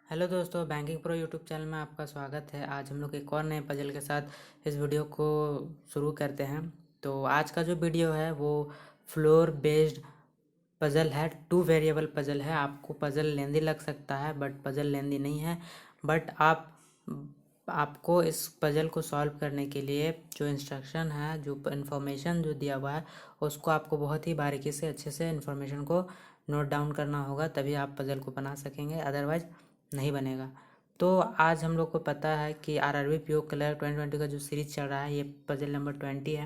Hello दोस्तों, banking pro YouTube channel में आपका स्वागत है। आज हम लोग एक और नए पजल के साथ इस वीडियो को शुरू करते हैं। तो आज का जो वीडियो है वो फ्लोर बेस्ड पजल है, 2 वेरिएबल पजल है। आपको पजल लेंदी लग सकता है बट पजल लेंदी नहीं है। बट आपको इस पजल को सॉल्व करने के लिए जो इंस्ट्रक्शन है, जो इन्फॉर्मेशन जो दिया हुआ है, उसको आपको बहुत ही बारीकी से अच्छे से इन्फॉर्मेशन को नोट डाउन करना होगा, तभी आप पजल को बना सकेंगे, अदरवाइज नहीं बनेगा। तो आज हम लोग को पता है कि आरआरबी पीओ क्लर्क 2020 का जो सीरीज चल रहा है ये पजल नंबर 20 है।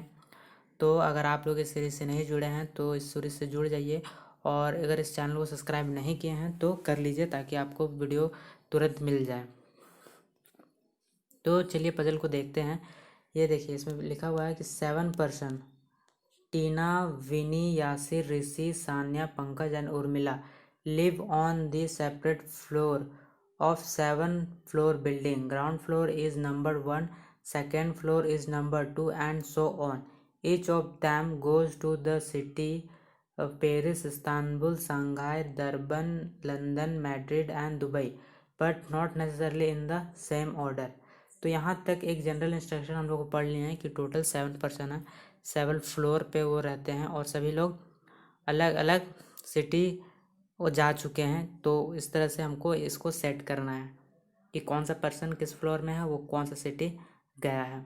तो अगर आप लोग इस सीरीज से नहीं जुड़े हैं तो इस सीरीज से जुड़ जाइए, और अगर इस चैनल को सब्सक्राइब नहीं किए हैं तो कर लीजिए ताकि आपको वीडियो तुरंत मिल जाए। तो चलिए पजल को देखते हैं। ये देखिए, इसमें लिखा हुआ है कि 7 person Tina, Vini, Yasir, Rishi, Sanya, Pankaj and Urmila live on the separate floor of 7-floor building. Ground floor is number 1, second floor is number 2, and so on. Each of them goes to the city of Paris, Istanbul, Shanghai, Durban, London, Madrid and Dubai, but not necessarily in the same order. तो यहाँ तक एक general instruction हम लोग को पढ़ लिए हैं कि टोटल 7 पर्सन है, 7 फ्लोर पे वो रहते हैं और सभी लोग अलग अलग सिटी वो जा चुके हैं। तो इस तरह से हमको इसको सेट करना है कि कौन सा पर्सन किस फ्लोर में है, वो कौन सा सिटी गया है।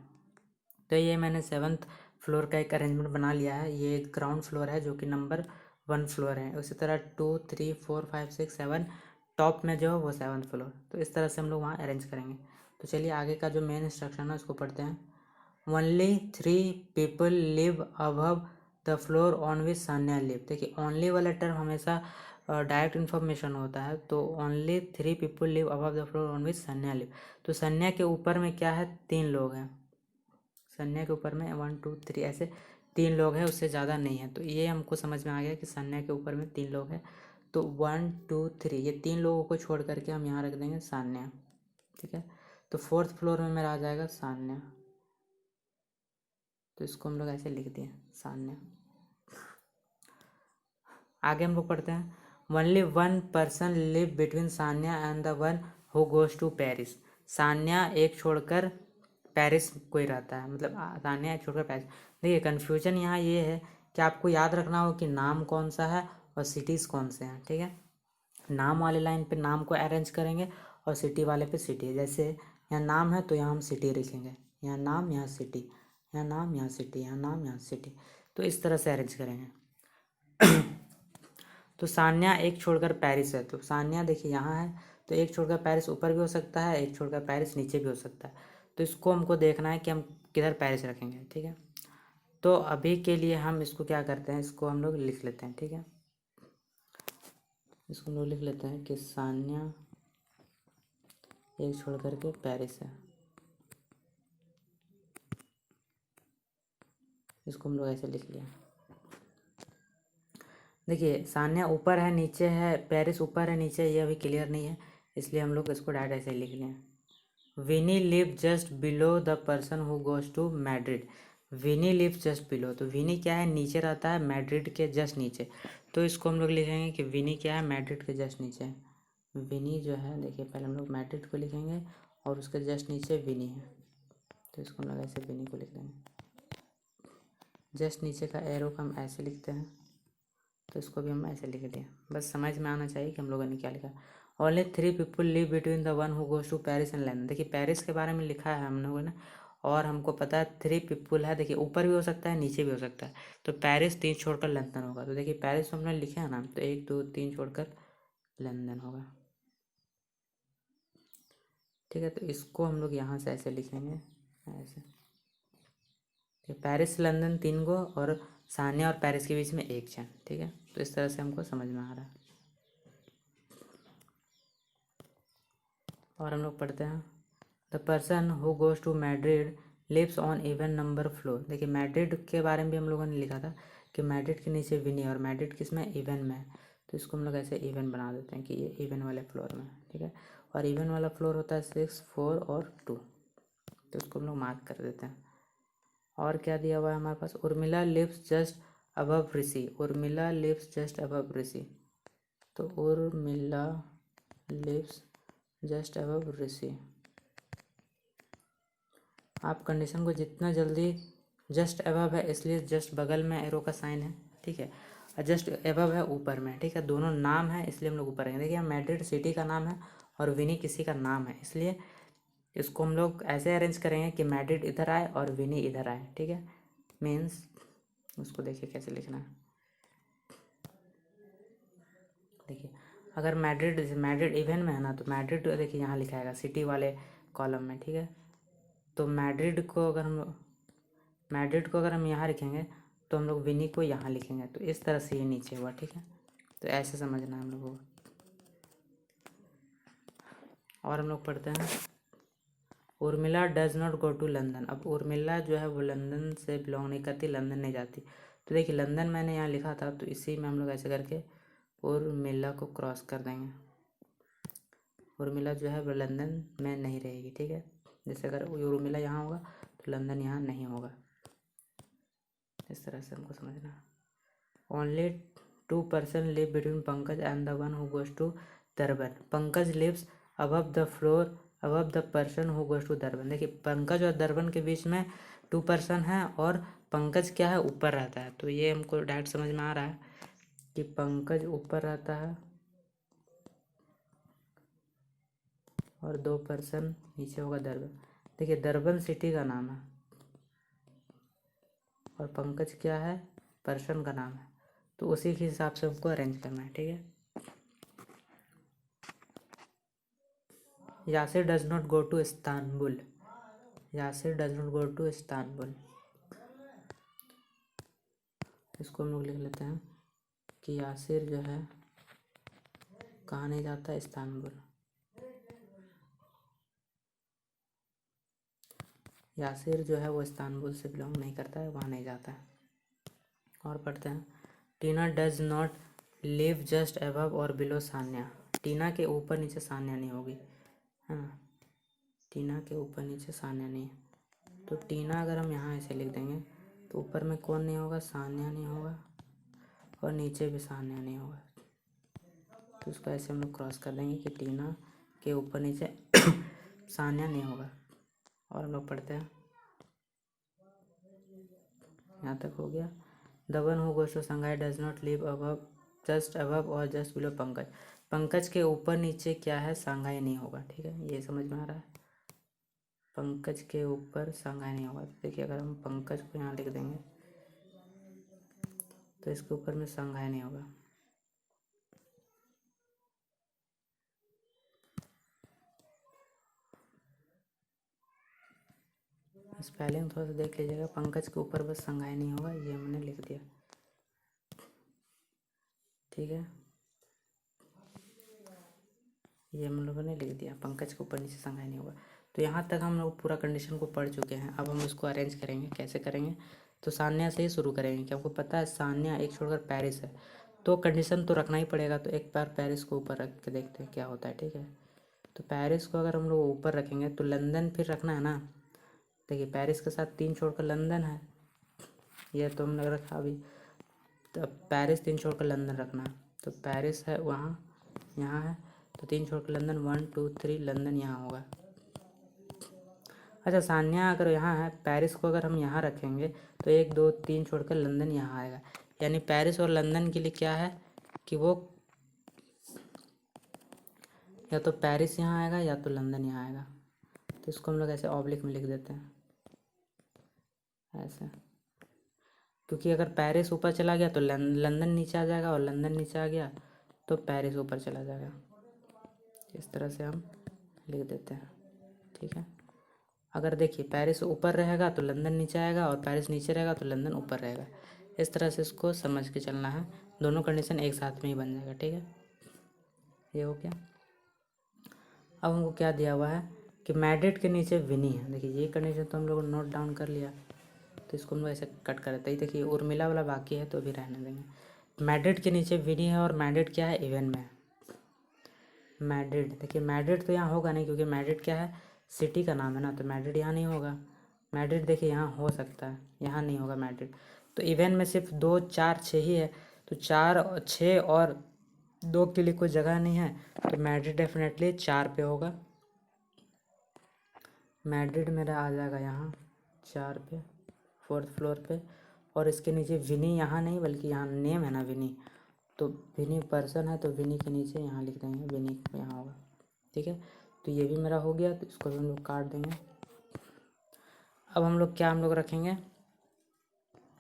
तो ये मैंने 7th फ्लोर का एक अरेंजमेंट बना लिया है। ये ग्राउंड फ्लोर है जो कि नंबर 1 फ्लोर है। उसी तरह 2, 3, 4, 5, 6, 7 टॉप में जो है वो 7th फ्लोर। तो इस तरह से हम लोग वहाँ अरेंज करेंगे। तो चलिए आगे का जो मेन इंस्ट्रक्शन है उसको पढ़ते हैं। Only 3 people live above the floor on which Sanya live. देखिए, ओनली वाला टर्म हमेशा डायरेक्ट इन्फॉर्मेशन होता है। तो only 3 people live above the floor on which Sanya live. तो सान्या के ऊपर में क्या है, 3 लोग हैं। सान्या के ऊपर में 1, 2, 3 ऐसे 3 लोग हैं, उससे ज़्यादा नहीं है। तो ये हमको समझ में आ गया कि सान्या के ऊपर में 3 लोग हैं। तो 1, 2, 3 ये 3 लोगों को छोड़ करके हम यहाँ रख देंगे सान्या। ठीक है, तो 4th फ्लोर में मेरा आ जाएगा सान्या। तो इसको हम लोग ऐसे लिख दिए, सान्या। आगे हम लोग पढ़ते हैं। Only 1 person live between Sanya and the one who goes to Paris. Sanya एक छोड़कर पेरिस कोई रहता है, मतलब सान्या एक छोड़कर पेरिस। देखिए, कन्फ्यूजन यहाँ ये है कि आपको याद रखना हो कि नाम कौन सा है और सिटीज़ कौन से हैं। ठीक है, नाम वाले लाइन पे नाम को अरेंज करेंगे और सिटी वाले पे सिटी। जैसे यहाँ नाम है तो यहाँ हम सिटी लिखेंगे, यहाँ नाम, यहाँ सिटी, यहाँ नाम, यहाँ सिटी, यहाँ नाम, यहाँ सिटी। तो इस तरह से अरेंज करेंगे। तो सान्या एक छोड़कर पेरिस है। तो सान्या देखिए यहाँ है, तो एक छोड़कर पेरिस ऊपर भी हो सकता है, एक छोड़कर पेरिस नीचे भी हो सकता है। तो इसको हमको देखना है कि हम किधर पेरिस रखेंगे। ठीक है, तो अभी के लिए हम इसको क्या करते हैं, इसको हम लोग लिख लेते हैं। ठीक है, इसको हम लोग लिख लेते हैं कि सान्या एक छोड़ करके पेरिस है। इसको हम लोग ऐसे लिख लिया। देखिए, सान्या ऊपर है नीचे है, पेरिस ऊपर है नीचे है, ये अभी क्लियर नहीं है, इसलिए हम लोग इसको डायरेक्ट ऐसे ही लिख लें। Vinny live just below the person who goes to Madrid. Vinny live just below, तो विनी क्या है, नीचे रहता है, मैड्रिड के जस्ट नीचे। तो इसको हम लोग लिखेंगे कि विनी क्या है, मैड्रिड के जस्ट नीचे है। विनी जो है, देखिए पहले हम लोग मैड्रिड को लिखेंगे और उसके जस्ट नीचे विनी है। तो इसको हम लोग ऐसे विनी को लिख देंगे। जस्ट नीचे का एरो को हम ऐसे लिखते हैं, तो इसको भी हम ऐसे लिख दिए। बस समझ में आना चाहिए कि हम लोगों ने क्या लिखा। Only 3 people live between the one who goes to Paris and London. देखिए, पेरिस के बारे में लिखा है हम लोगों ने, और हमको पता है 3 पीपल है। देखिए, ऊपर भी हो सकता है, नीचे भी हो सकता है। तो पेरिस 3 छोड़कर लंदन होगा। तो देखिए, पेरिस तो हमने लिखे है ना, तो 1, 2, 3 छोड़कर लंदन होगा। ठीक है, तो इसको हम लोग यहाँ से ऐसे लिखेंगे, ऐसे। पेरिस लंदन 3 गो और सान्या और पेरिस के बीच में 1 जन। ठीक है, तो इस तरह से हमको समझ में आ रहा है। और हम लोग पढ़ते हैं, the person who goes to Madrid lives on even number floor. देखिए, मैड्रिड के बारे में भी हम लोगों ने लिखा था कि मैड्रिड के नीचे विनी, और मैड्रिड किस में, इवन में है। तो इसको हम लोग ऐसे इवन बना देते हैं कि ये इवन वाले फ्लोर में है। ठीक है, और इवन वाला फ्लोर होता है 6, 4 और 2। तो उसको हम लोग मार्क कर देते हैं। और क्या दिया हुआ है हमारे पास, उर्मिला लिव्स जस्ट अबव ऋषि। उर्मिला लिव्स जस्ट अबव ऋषि। तो उर्मिला लिव्स जस्ट अबव ऋषि। आप कंडीशन को जितना जल्दी, जस्ट अबव है इसलिए जस्ट बगल में एरो का साइन है, ठीक है, और जस्ट अबव है ऊपर में, ठीक है, दोनों नाम है इसलिए हम लोग ऊपर रहेंगे। देखिए मैड्रिड सिटी का नाम है और विनी किसी का नाम है, इसलिए इसको हम लोग ऐसे अरेंज करेंगे कि मैड्रिड इधर आए और विनी इधर आए, ठीक है। मीन्स उसको देखिए कैसे लिखना है। देखिए अगर मैड्रिड इवन में है ना, तो मैड्रिड देखिए यहाँ लिखाएगा सिटी वाले कॉलम में, ठीक है। तो मैड्रिड को अगर हम यहाँ लिखेंगे तो हम लोग विनी को यहाँ लिखेंगे, तो इस तरह से ये नीचे हुआ, ठीक है। तो ऐसे समझना है हम लोगों को। और हम लोग पढ़ते हैं Urmila does not go to London. अब उर्मिला जो है वो लंदन से बिलोंग नहीं करती, लंदन नहीं जाती। तो देखिए लंदन मैंने यहाँ लिखा था, तो इसी में हम लोग ऐसे करके उर्मिला को क्रॉस कर देंगे। उर्मिला जो है वो लंदन में नहीं रहेगी, ठीक है। जैसे अगर उर्मिला यहाँ होगा तो लंदन यहाँ नहीं होगा, इस तरह से हमको समझना है। Only 2% live between Pankaj and the one who goes to Durban. Pankaj lives above the floor above the person who goes to Durban. देखिए पंकज और दरबन के बीच में 2% है और पंकज क्या है, ऊपर रहता है। तो ये हमको डायरेक्ट समझ में आ रहा है कि पंकज ऊपर रहता है और 2% नीचे होगा दरबन। देखिए दरबन सिटी का नाम है और पंकज क्या है, पर्सन का नाम है, तो उसी के हिसाब से हमको अरेंज करना है, ठीक है। Yasir does not go to Istanbul. Yasir does not go to Istanbul. इसको हम लोग लिख लेते हैं कि यासिर जो है कहाँ नहीं जाता, इस्तांबुल। यासिर जो है वो इस्तांबुल से बिलोंग नहीं करता है, वहाँ नहीं जाता है। और पढ़ते हैं Tina does not live just above और बिलो सान्या। टीना के ऊपर नीचे सान्या नहीं होगी, है ना। टीना के ऊपर नीचे सान्या नहीं है, तो टीना अगर हम यहाँ ऐसे लिख देंगे तो ऊपर में कौन नहीं होगा, सान्या नहीं होगा और नीचे भी सान्या नहीं होगा। तो उसको ऐसे हम लोग क्रॉस कर देंगे कि टीना के ऊपर नीचे सान्या नहीं होगा। और हम लोग पढ़ते हैं, यहाँ तक हो गया। The one who goes to Shanghai does not live above just above और जस्ट बिलो पंकज। पंकज के ऊपर नीचे क्या है, सांघाई नहीं होगा, ठीक है, ये समझ में आ रहा है। पंकज के ऊपर सांघाई नहीं होगा। देखिए अगर हम पंकज को यहाँ लिख देंगे तो इसके ऊपर में सांघाई नहीं होगा। स्पेलिंग थोड़ा सा देख लीजिएगा। पंकज के ऊपर बस संघाई नहीं होगा, ये हमने लिख दिया, ठीक है। ये हम लोगों ने लिख दिया, पंकज के ऊपर नीचे संघाई नहीं होगा। तो यहाँ तक हम लोग पूरा कंडीशन को पढ़ चुके हैं। अब हम इसको अरेंज करेंगे, कैसे करेंगे, तो सान्या से ही शुरू करेंगे कि आपको पता है सान्या एक छोड़कर पेरिस है, तो कंडीशन तो रखना ही पड़ेगा। तो एक बार पेरिस को ऊपर रख के देखते हैं क्या होता है, ठीक है। तो पेरिस को अगर हम लोग ऊपर रखेंगे तो लंदन फिर रखना है ना। देखिए पेरिस के साथ 3 छोड़कर लंदन है, यह तो हमने रखा अभी। तो अब पेरिस 3 छोड़कर लंदन रखना है, तो पेरिस है वहाँ, यहाँ है, तो 3 छोड़कर लंदन, 1 2 3 लंदन यहाँ होगा। अच्छा सान्या अगर यहाँ है, पेरिस को अगर हम यहाँ रखेंगे तो 1 2 3 छोड़कर लंदन यहाँ आएगा। यानी पेरिस और लंदन के लिए क्या है कि वो या तो पेरिस यहाँ आएगा या तो लंदन यहाँ आएगा। तो इसको हम लोग ऐसे ऑब्लिक में लिख देते हैं ऐसे, क्योंकि अगर पेरिस ऊपर चला गया तो लंदन नीचे आ जाएगा और लंदन नीचे आ गया तो पेरिस ऊपर चला जाएगा। इस तरह से हम लिख देते हैं, ठीक है। अगर देखिए पेरिस ऊपर रहेगा तो लंदन नीचे आएगा और पेरिस नीचे रहेगा तो लंदन ऊपर रहेगा। इस तरह से इसको समझ के चलना है, दोनों कंडीशन एक साथ में ही बन जाएगा, ठीक है। ये हो गया। अब हमको क्या दिया हुआ है कि मैड्रिड के नीचे विनी है। देखिए ये कंडीशन तो हम लोग नोट डाउन कर लिया, तो इसको हम लोग ऐसे कट कर देते हैं। देखिए उर्मिला वाला बाकी है तो अभी रहने देंगे। मैड्रिड के नीचे विनी है और मैड्रिड क्या है, इवन में है। मैड्रिड, देखिए मैड्रिड तो यहाँ होगा नहीं क्योंकि मैड्रिड क्या है, सिटी का नाम है ना, तो मैड्रिड यहाँ नहीं होगा। मैड्रिड देखिए यहाँ हो सकता है, यहाँ नहीं होगा मैड्रिड। तो इवन में सिर्फ 2 4 6 ही है, तो 4 6 और 2 के लिए कोई जगह नहीं है, तो मैड्रिड डेफिनेटली 4 पे होगा। मैड्रिड मेरा आ जाएगा यहाँ 4 पे, 4th फ्लोर पे। और इसके नीचे विनी यहाँ नहीं, बल्कि यहाँ नेम है ना विनी, तो विनी पर्सन है, तो विनी के नीचे यहाँ लिख देंगे, विनी यहाँ होगा। ठीक है, तो ये भी मेरा हो गया, तो इसको भी हम लोग काट देंगे। अब हम लोग क्या रखेंगे,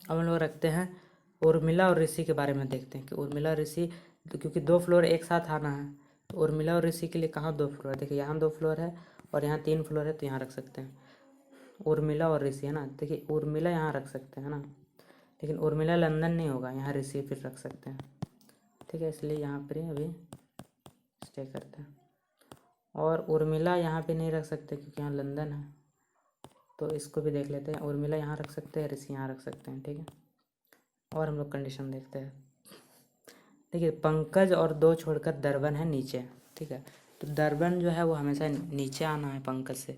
अब हम लोग रखते हैं उर्मिला और ऋषि के बारे में देखते हैं कि उर्मिला और ऋषि, तो क्योंकि 2 फ्लोर एक साथ आना है, तो उर्मिला और ऋषि के लिए कहाँ 2 फ्लोर है, देखिए यहाँ 2 फ्लोर है और यहाँ 3 फ्लोर है, तो यहाँ रख सकते हैं उर्मिला और ऋषि, है ना। देखिए उर्मिला यहाँ रख सकते हैं ना, लेकिन उर्मिला लंदन नहीं होगा, यहाँ ऋषि फिर रख सकते हैं। ठीक है, इसलिए यहाँ पर अभी स्टे करते हैं। और उर्मिला यहाँ पे नहीं रख सकते क्योंकि यहाँ लंदन है, तो इसको भी देख लेते हैं। उर्मिला यहाँ रख सकते हैं, ऋषि यहाँ रख सकते हैं। ठीक है, और हम लोग कंडीशन देखते हैं। देखिए पंकज और 2 छोड़कर दर्बन है नीचे। ठीक है, तो दर्बन जो है वो हमेशा नीचे आना है पंकज से,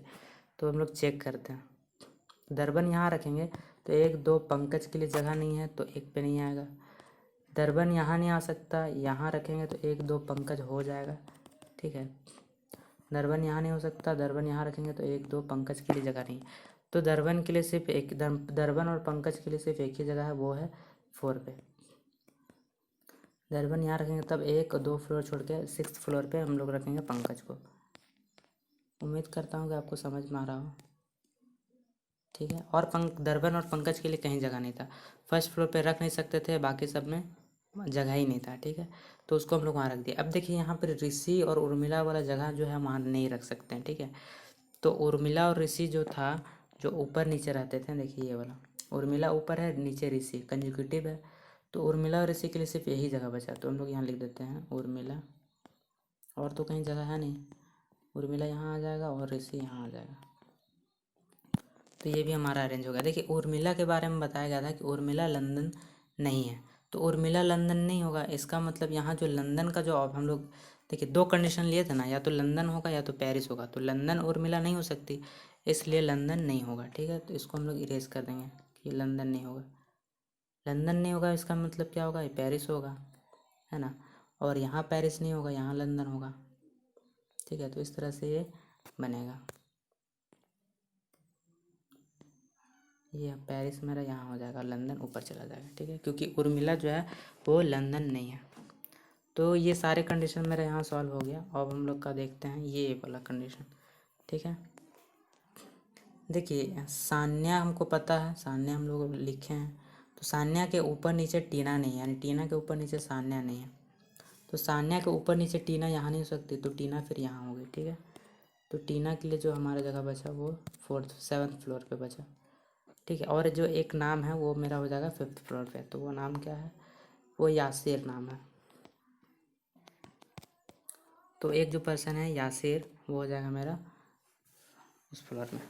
तो हम लोग चेक करते हैं। दर्बन यहाँ रखेंगे तो 1 2 पंकज के लिए जगह नहीं है, तो 1 पे नहीं आएगा। दर्बन यहाँ नहीं आ सकता, यहाँ रखेंगे तो 1 2 पंकज हो जाएगा। ठीक है, दर्बन यहाँ नहीं हो सकता, दर्बन यहाँ रखेंगे तो 1 2 पंकज के लिए जगह नहीं, तो दर्बन के लिए सिर्फ एक, दर्बन और पंकज के लिए सिर्फ एक ही जगह है, वो है 4 पे। दर्बन यहाँ रखेंगे तब 1 2 फ्लोर छोड़ के 6th फ्लोर पे हम लोग रखेंगे पंकज को। उम्मीद करता हूँ कि आपको समझ में आ रहा हो। ठीक है, और दर्बन और पंकज के लिए कहीं जगह नहीं था, 1st फ्लोर पे रख नहीं सकते थे, बाकी सब में जगह ही नहीं था। ठीक है, तो उसको हम लोग वहाँ रख दिए। अब देखिए यहाँ पर ऋषि और उर्मिला वाला जगह जो है वहाँ नहीं रख सकते हैं। ठीक है, तो उर्मिला और ऋषि जो था, जो ऊपर नीचे रहते थे, देखिए ये वाला उर्मिला ऊपर है, नीचे ऋषि, कंजुगेटिव है, तो उर्मिला और ऋषि के लिए सिर्फ यही जगह बचा, तो हम लोग यहाँ लिख देते हैं उर्मिला, और तो कहीं जगह है नहीं। उर्मिला यहाँ आ जाएगा और ऋषि यहाँ आ जाएगा, तो ये भी हमारा अरेंज हो गया। देखिए उर्मिला के बारे में बताया गया था कि उर्मिला लंदन नहीं है, तो उर्मिला लंदन नहीं होगा, इसका मतलब यहाँ जो लंदन का जो हम लोग देखिए 2 कंडीशन लिए थे ना, या तो लंदन होगा या तो पेरिस होगा, तो लंदन उर्मिला नहीं हो सकती, इसलिए लंदन नहीं होगा। ठीक है, तो इसको हम लोग इरेज कर देंगे कि लंदन नहीं होगा। लंदन नहीं होगा इसका मतलब क्या होगा, ये पेरिस होगा, है ना, और यहाँ पेरिस नहीं होगा, यहाँ लंदन होगा। ठीक है, तो इस तरह से ये बनेगा। ये पेरिस मेरा यहाँ हो जाएगा, लंदन ऊपर चला जाएगा। ठीक है, क्योंकि उर्मिला जो है वो लंदन नहीं है। तो ये सारे कंडीशन मेरा यहाँ सॉल्व हो गया। अब हम लोग का देखते हैं ये वाला कंडीशन। ठीक है, देखिए सान्या हमको पता है, सान्या हम लोग लिखे हैं, तो सान्या के ऊपर नीचे टीना नहीं है, यानी टीना के ऊपर नीचे सान्या नहीं है, तो सान्या के ऊपर नीचे टीना यहाँ नहीं हो सकती, तो टीना फिर यहाँ होगी। ठीक है, तो टीना के लिए जो हमारा जगह बचा वो 7th फ्लोर पे बचा। ठीक है, और जो एक नाम है वो मेरा हो जाएगा 5th फ्लोर पे, तो वो नाम क्या है, वो यासिर नाम है। तो एक जो पर्सन है यासिर, वो हो जाएगा मेरा उस फ्लोर में।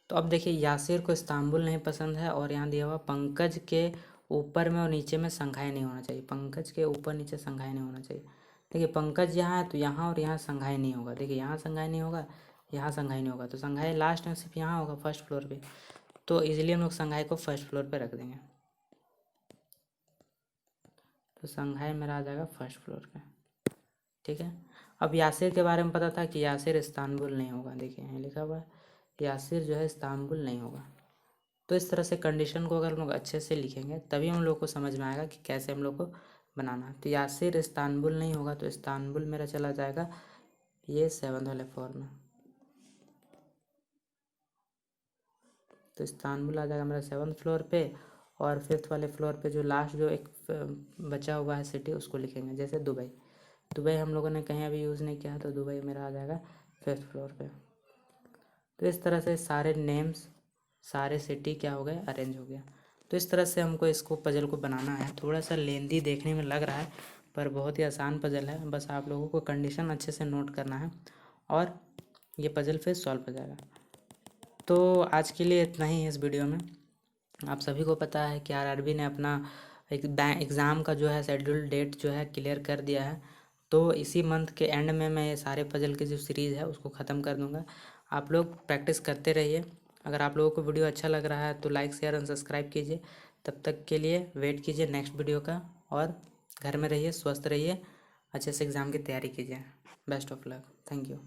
तो अब देखिए यासिर को इस्तांबुल नहीं पसंद है, और यहाँ दिया हुआ पंकज के ऊपर में और नीचे में संघाई नहीं होना चाहिए, पंकज के ऊपर नीचे संघाई नहीं होना चाहिए। देखिए पंकज यहाँ है तो यहाँ और यहाँ संघाई नहीं होगा, देखिए यहाँ संघाई नहीं होगा, यहाँ संघाई नहीं होगा, तो संघाई लास्ट में सिर्फ यहाँ होगा 1st फ्लोर पे, तो इजीली हम लोग संघाई को 1st फ्लोर पे रख देंगे। तो संघाई मेरा आ जाएगा 1st फ्लोर पे। ठीक है, अब यासिर के बारे में पता था कि यासिर इस्तांबुल नहीं होगा, देखिए यहाँ लिखा हुआ है यासिर जो है इस्तांबुल नहीं होगा। तो इस तरह से कंडीशन को अगर हम लोग अच्छे से लिखेंगे तभी हम लोग को समझ में आएगा कि कैसे हम लोग को बनाना है। तो यासिर इस्तांबुल नहीं होगा, तो इस्तांबुल मेरा चला जाएगा ये 7th वाले फ्लोर में, तो इस्तांबुल आ जाएगा मेरा 7th फ्लोर पे, और 5th वाले फ्लोर पे जो लास्ट जो एक बचा हुआ है सिटी उसको लिखेंगे, जैसे दुबई। दुबई हम लोगों ने कहीं अभी यूज़ नहीं किया है, तो दुबई मेरा आ जाएगा 5th फ्लोर पे। तो इस तरह से सारे नेम्स, सारे सिटी क्या हो गए, अरेंज हो गया। तो इस तरह से हमको इसको पजल को बनाना है। थोड़ा सा लेंदी देखने में लग रहा है, पर बहुत ही आसान पजल है, बस आप लोगों को कंडीशन अच्छे से नोट करना है और ये पजल फिर सॉल्व हो जाएगा। तो आज के लिए इतना ही है इस वीडियो में। आप सभी को पता है कि आरआरबी ने अपना एक एग्ज़ाम का जो है शेड्यूल डेट जो है क्लियर कर दिया है, तो इसी मंथ के एंड में मैं ये सारे पजल की जो सीरीज़ है उसको ख़त्म कर दूंगा। आप लोग प्रैक्टिस करते रहिए। अगर आप लोगों को वीडियो अच्छा लग रहा है तो लाइक शेयर और सब्सक्राइब कीजिए। तब तक के लिए वेट कीजिए नेक्स्ट वीडियो का, और घर में रहिए, स्वस्थ रहिए। अच्छे से एग्ज़ाम की तैयारी कीजिए। Best of luck. Thank you.